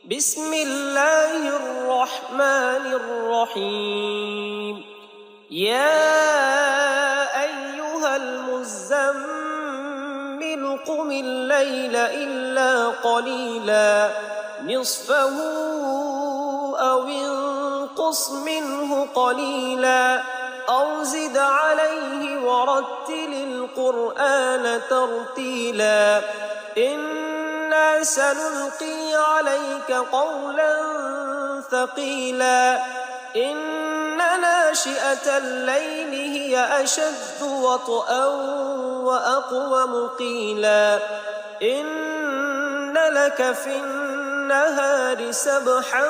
بسم الله الرحمن الرحيم. يا أيها المزمل قم الليل إلا قليلا نصفه أو انقص منه قليلا أو زد عليه ورتل القرآن ترتيلا إنا سنلقي عليك قولا ثقيلا إن ناشئة الليل هي أشد وطئا وأقوم قيلا إن لك في النهار سبحا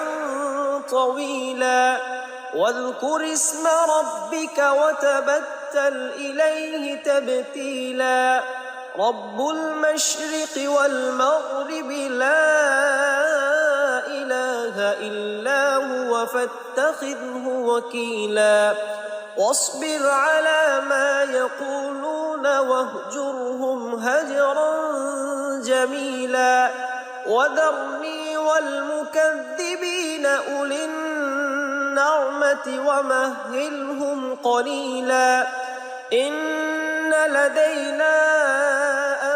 طويلا واذكر اسم ربك وتبتل إليه تبتيلا رب المشرق والمغرب لا إله إلا هو فاتخذه وكيلا واصبر على ما يقولون واهجرهم هجرا جميلا وذرني والمكذبين أولي النعمة ومهلهم قليلا إن لدينا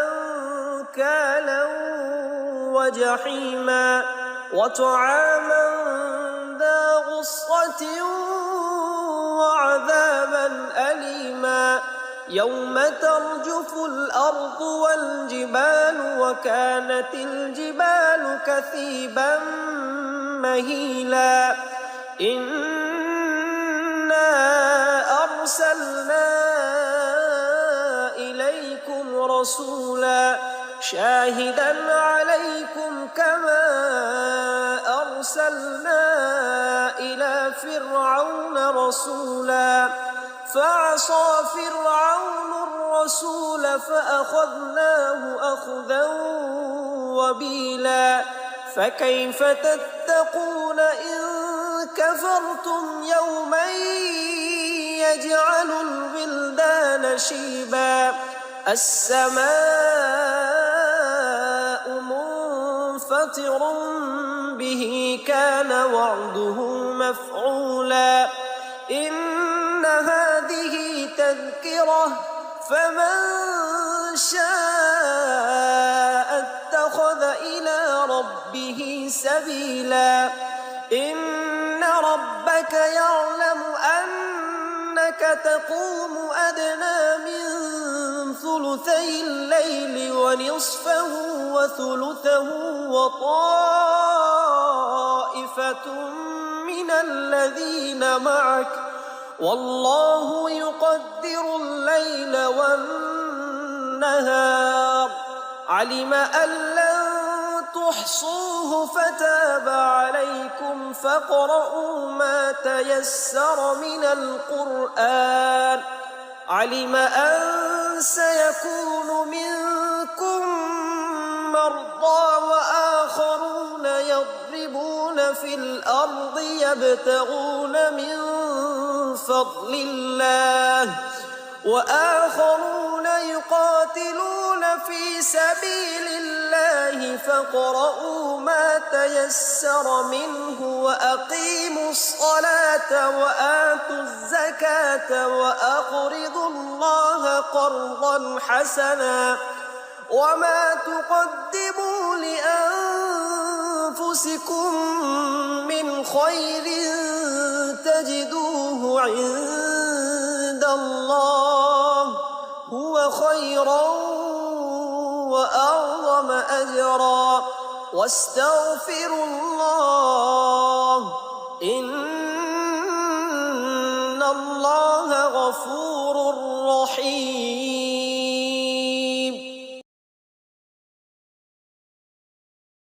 أنكالا وجحيما وطعاما ذا غصة وعذابا أليما يوم ترجف الأرض والجبال وكانت الجبال كثيبا مهيلا إنا أرسلنا إليكم رسولا شاهدا عليكم كما أرسلنا إلى فرعون رسولا فعصى فرعون الرسول فأخذناه أخذا وبيلا فكيف تتقون إن كفرتم يوما يجعل الولدان شيبا السماء منفطر به كان وعده مفعولا إن هذه تذكرة فمن شاء اتخذ إلى ربه سبيلا إن ربك يعلم أنك تقوم أدنى من ثلثي الليل ونصفه وثلثه وطائفة من الذين معك والله يقدر الليل والنهار علم أن لن تحصوه فتاب عليكم فاقرؤوا ما تيسر من القرآن علم أن سيكون منكم مرضى وآخرون يضربون في الأرض يبتغون من فضل الله وآخرون يقاتلون في سبيل الله فاقرؤوا ما تيسر منه وأقيموا الصلاة وآتوا الزكاة وأقرضوا الله قرضا حسنا وما تقدموا لأنفسكم من خير تجدوه عند الله هو خيرا وأعظم أجرا واستغفروا الله إن الله غفور رحيم.